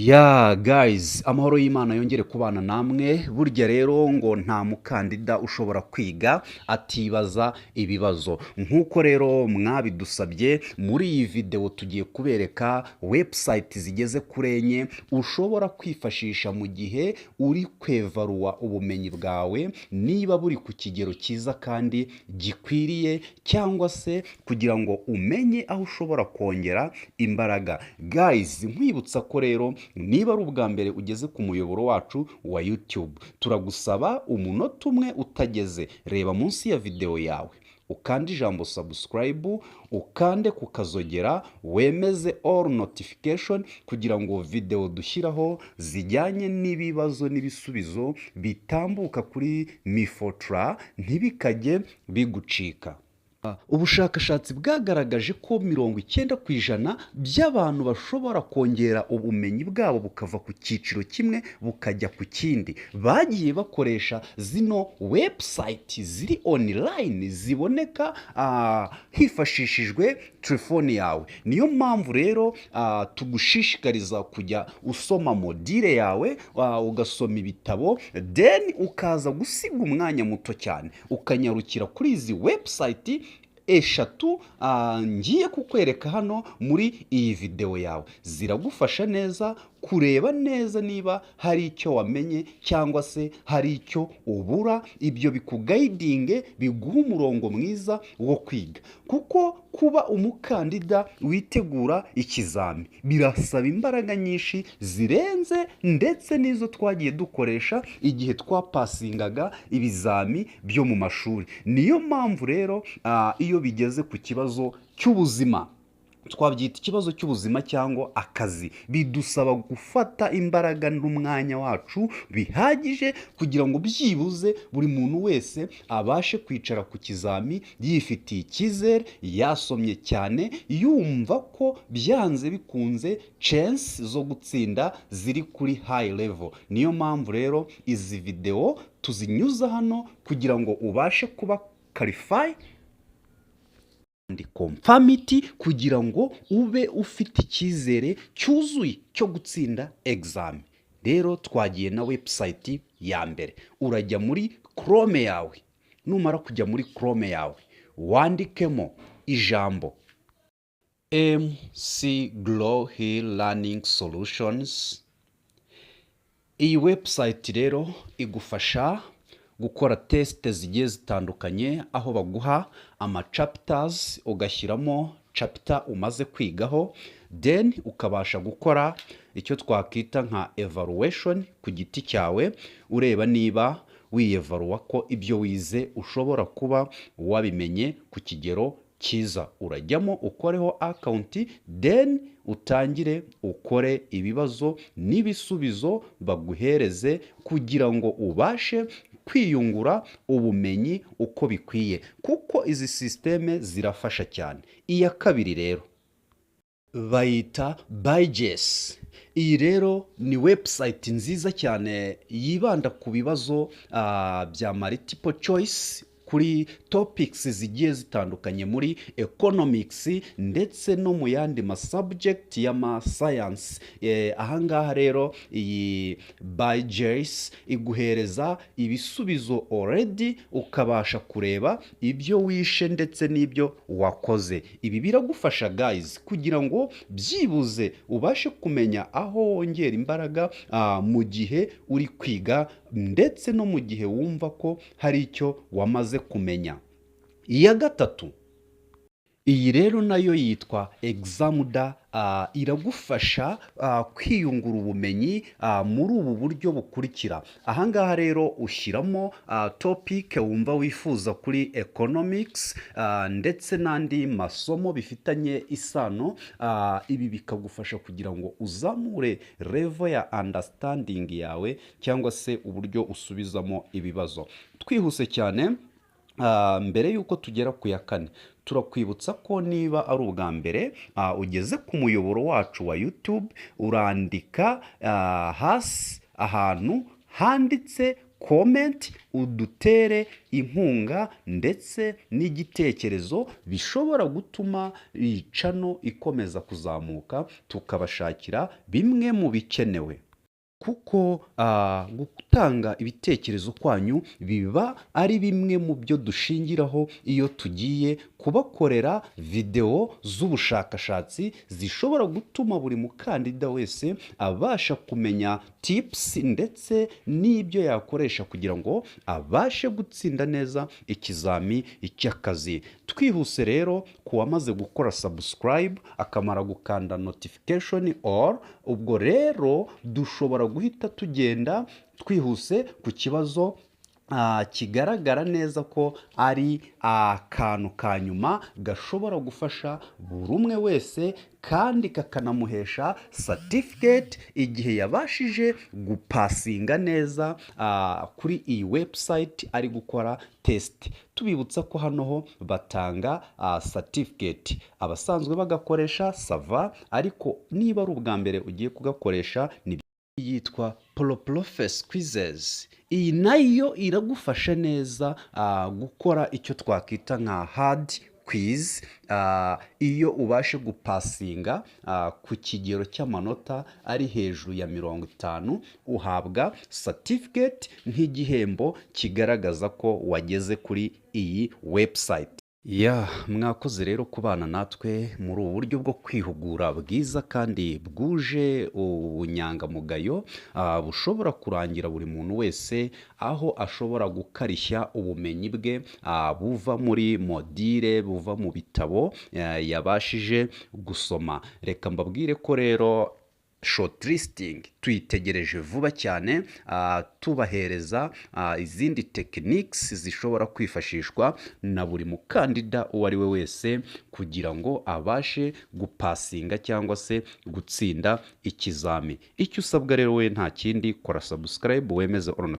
Ya guys, amahoro y'Imana yongere kubana namwe. Burya rero ngo nta mukandida ushobora kwiga atibaza ibibazo. Nk'uko rero mwabidusabye, muri iyi video tugiye kubereka website zigeze kuri enye ushobora kwifashisha mu gihe uri kwevaruwa ubumenyi bwawe, niba buri ku kigero cyiza kandi gikwiriye, cyangwa se kugira ngo umenye aho ushobora kongera imbaraga. Guys, nkwibutsa ko rero niba ari ubwa mbere ugeze ku muyoboro wacu wa YouTube, turagusaba umunota umwe utageze, reba munsi ya video yawe ukande ijambo subscribe, ukande ku kazogera, wemeze all notification kugira ngo video dushyiraho zijyanye n'ibibazo n'ibisubizo bitambuka kuri Mifotra ntibikajye bigucika. Ubushakashatsi bwagaragaje ko 90% by'abantu bashobora kongera ubumenyi bwabo bukava ku cyiciro kimwe bukajya ku kindi. Bagiye bakoresha zino website ziri online ziboneka hifashishijwe telefone yawe. Niyo mpamvu rero tugushishikariza kujya usoma modire yawe, ugasoma ibitabo, then ukaza gusiga umwanya muto cyane ukanyarukira kuri izi website eshatu ngiye kukwereka hano muri iyi video yawe. Ziragufasha neza kureba neza niba hari icyo wamenye cyangwa se hari icyo ubura. Ibyo bikuguidinge, biguha umurongo mwiza wo kwiga, kuko kuba umukandida witegura ikizami birasaba imbaraga nyinshi zirenze ndetse n'izo twagiye dukoresha igihe twapasingaga ibizami byo mu mashuri. Niyo mpamvu rero iyo bigeze ku kibazo cy'ubuzima, twabyita ikibazo cy'ubuzima cyangwa akazi, bidusaba gufata imbaraga n'umwanya wacu bihagije kugira ngo byibuze buri muntu wese abashe kwicara ku kizami yifitiye icyizere, yasomye cyane, yumva ko byanze bikunze chance zo gutsinda ziri kuri high level. Niyo mpamvu rero izi video tuzinyuza hano kugira ngo ubashe kuba qualify ndi confirmity, kugira ngo ube ufite icyizere cyuzuye cyo gutsinda exam. Rero twagiye na website ya mbere. Urajya muri Chrome yawe, numara kujya muri Chrome yawe wandikemo ijambo MC Glow Hill Learning Solutions. Iyi website rero igufasha gukora test zigiye zitandukanye, aho baguha ama chapters ugashyiramo chapter umaze kwigaho, then ukabasha gukora icyo twakita nka evaluation ku giti cyawe, ureba niba wiyevaluwa ko ibyo wize ushobora kuba wabimenye ku kigero cyiza. Urajyamo ukoreho account, then utangire ukore ibibazo n'ibisubizo baguhereze kugira ngo ubashe kwiyungura ubumenyi uko bikwiye, kuko izi systeme zirafasha cyane. Iya kabiri rero bayita Byju's. Iyi rero ni website nziza cyane yibanda ku bibazo bya multiple choice kuri topics zigiye zitandukanye muri economics ndetse no mu yandi ma subject ya ma science. Ahangaha rero iyi Byju's iguhereza ibisubizo already, ukabasha kureba ibyo wishe ndetse n'ibyo wakoze. Ibi biragufasha guys kugira ngo byibuze ubashe kumenya aho wongera imbaraga mu gihe uri kwiga ndetse no mu gihe wumva ko hari icyo wamaze kumenya. Iya gatatu, iyi rero nayo yitwa Examda. Iragufasha kwiyungura ubumenyi muri ubu buryo bukurikira. Ahangaha rero ushyiramo topic wumva wifuza kuri economics ndetse n'andi masomo bifitanye isano. Ibi bikagufasha kugira ngo uzamure level ya understanding yawe cyangwa se uburyo usubizamo ibibazo. Twihuse cyane, mbere yuko tugera ku ya kane, turakwibutsa ko niba ari ubwa mbere ugeze ku muyoboro wacu wa YouTube, urandika hasi ahantu handitse comment, udutere inkunga ndetse n'igitekerezo bishobora gutuma iyi channel ikomeza kuzamuka, tukabashakira bimwe mu bikenewe. Kuko gutanga ibitekerezo kwanyu biba ari bimwe mu byo dushingiraho iyo tugiye kubakorera video z'ubushakashatsi zishobora gutuma buri mukandida wese abasha kumenya tips ndetse n'ibyo yakoresha kugira ngo abashe gutsinda neza ikizami cy'akazi. Twihuse rero ku wamaze gukora subscribe akamara gukanda notification all, ubwo rero dushobora guhita tugenda twihuse ku kibazo kigaragara neza ko ari akantu ka nyuma gashobora gufasha buri umwe wese kandi kakanamuhesha certificate igihe yabashije gupasinga neza kuri iyi website ari gukora test. Tubibutsa ko hano ho batanga certificate, abasanzwe bagakoresha sava, ariko niba ari ubwa mbere ugiye kugakoresha ni yitwa Profess Quizzes. Iyi nayo iragufasha neza gukora icyo twakwita nka hard quiz. Iyo ubashe gupasinga ku kigero cy'amanota ari hejuru ya 50, uhabwa certificate nk'igihembo kigaragaza ko wageze kuri iyi website. Mwakoze rero kubana natwe muri ubu buryo bwo kwihugura bwiza kandi bwuje ubunyangamugayo, bushobora kurangira buri muntu wese aho ashobora gukarishya ubumenyi bwe buva muri modire, buva mu bitabo yabashije gusoma. Reka mbabwire ko rero shortlisting tuyitegereje vuba cyane, tubahereza izindi techniques zishobora kwifashishwa na buri mukandida uwo ari we wese kugira ngo abashe gupasinga cyangwa se gutsinda ikizami. Icyo usabwa rero we nta kindi, kora subscribe wemeze